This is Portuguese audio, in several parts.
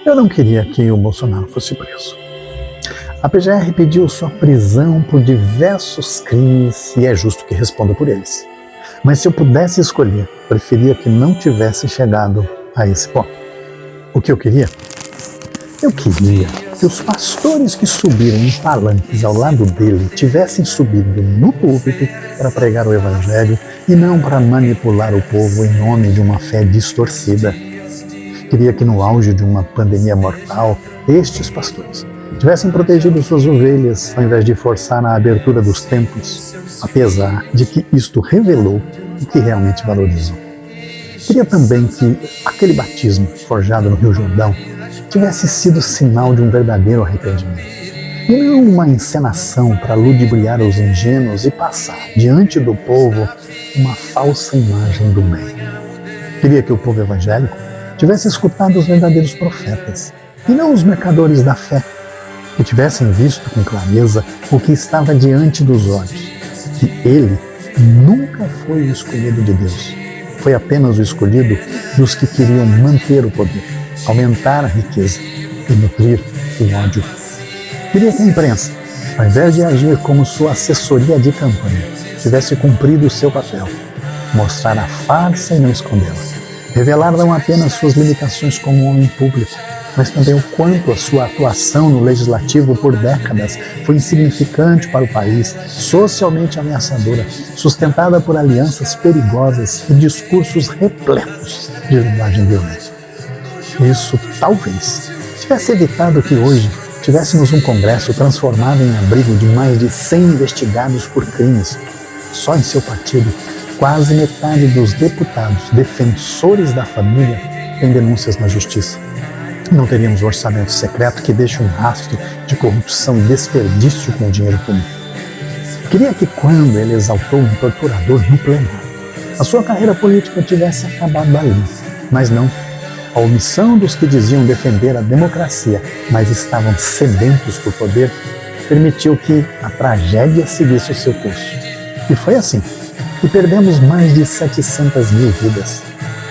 Eu não queria que o Bolsonaro fosse preso. A PGR pediu sua prisão por diversos crimes e é justo que responda por eles. Mas se eu pudesse escolher, preferia que não tivesse chegado a esse ponto. O que eu queria? Eu queria que os pastores que subiram em palanques ao lado dele tivessem subido no púlpito para pregar o evangelho e não para manipular o povo em nome de uma fé distorcida. Queria que no auge de uma pandemia mortal, estes pastores tivessem protegido suas ovelhas ao invés de forçar a abertura dos templos, apesar de que isto revelou o que realmente valorizam. Queria também que aquele batismo forjado no Rio Jordão tivesse sido sinal de um verdadeiro arrependimento, e não uma encenação para ludibriar os ingênuos e passar diante do povo uma falsa imagem do bem. Queria que o povo evangélico tivesse escutado os verdadeiros profetas, e não os mercadores da fé, que tivessem visto com clareza o que estava diante dos olhos, que ele nunca foi o escolhido de Deus. Foi apenas o escolhido dos que queriam manter o poder, aumentar a riqueza e nutrir o ódio. Queria que a imprensa, ao invés de agir como sua assessoria de campanha, tivesse cumprido o seu papel, mostrar a farsa e não escondê-la, revelar não apenas suas limitações como homem público, mas também o quanto a sua atuação no legislativo por décadas foi insignificante para o país, socialmente ameaçadora, sustentada por alianças perigosas e discursos repletos de linguagem violenta. Isso, talvez, tivesse evitado que hoje tivéssemos um Congresso transformado em abrigo de mais de 100 investigados por crimes. Só em seu partido, quase metade dos deputados defensores da família têm denúncias na justiça. Não teríamos um orçamento secreto que deixe um rastro de corrupção e desperdício com o dinheiro público. Queria que quando ele exaltou um torturador no plenário, a sua carreira política tivesse acabado ali, mas não. A omissão dos que diziam defender a democracia, mas estavam sedentos por poder, permitiu que a tragédia seguisse o seu curso. E foi assim que perdemos mais de 700 mil vidas.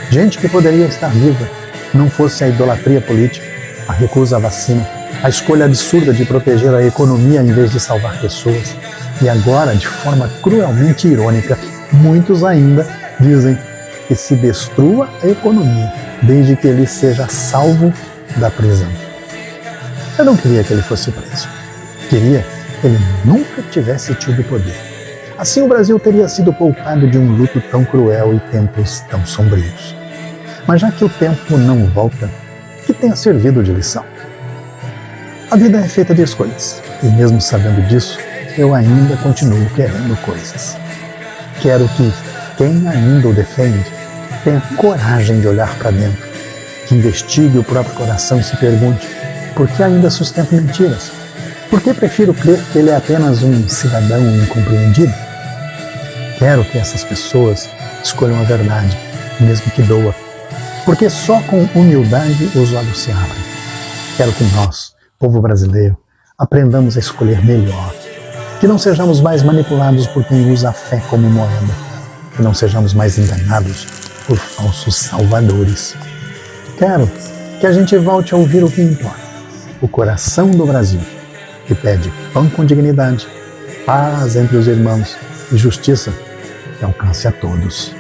Gente que poderia estar viva, não fosse a idolatria política, a recusa à vacina, a escolha absurda de proteger a economia em vez de salvar pessoas. E agora, de forma cruelmente irônica, muitos ainda dizem que se destrua a economia, desde que ele seja salvo da prisão. Eu não queria que ele fosse preso. Queria que ele nunca tivesse tido poder. Assim o Brasil teria sido poupado de um luto tão cruel e tempos tão sombrios. Mas já que o tempo não volta, que tenha servido de lição. A vida é feita de escolhas, e mesmo sabendo disso, eu ainda continuo querendo coisas. Quero que quem ainda o defende tenha coragem de olhar para dentro, que investigue o próprio coração e se pergunte por que ainda sustenta mentiras, por que prefiro crer que ele é apenas um cidadão incompreendido. Quero que essas pessoas escolham a verdade, mesmo que doa, porque só com humildade os olhos se abrem. Quero que nós, povo brasileiro, aprendamos a escolher melhor, que não sejamos mais manipulados por quem usa a fé como moeda, que não sejamos mais enganados por falsos salvadores. Quero que a gente volte a ouvir o que importa, o coração do Brasil, que pede pão com dignidade, paz entre os irmãos e justiça que alcance a todos.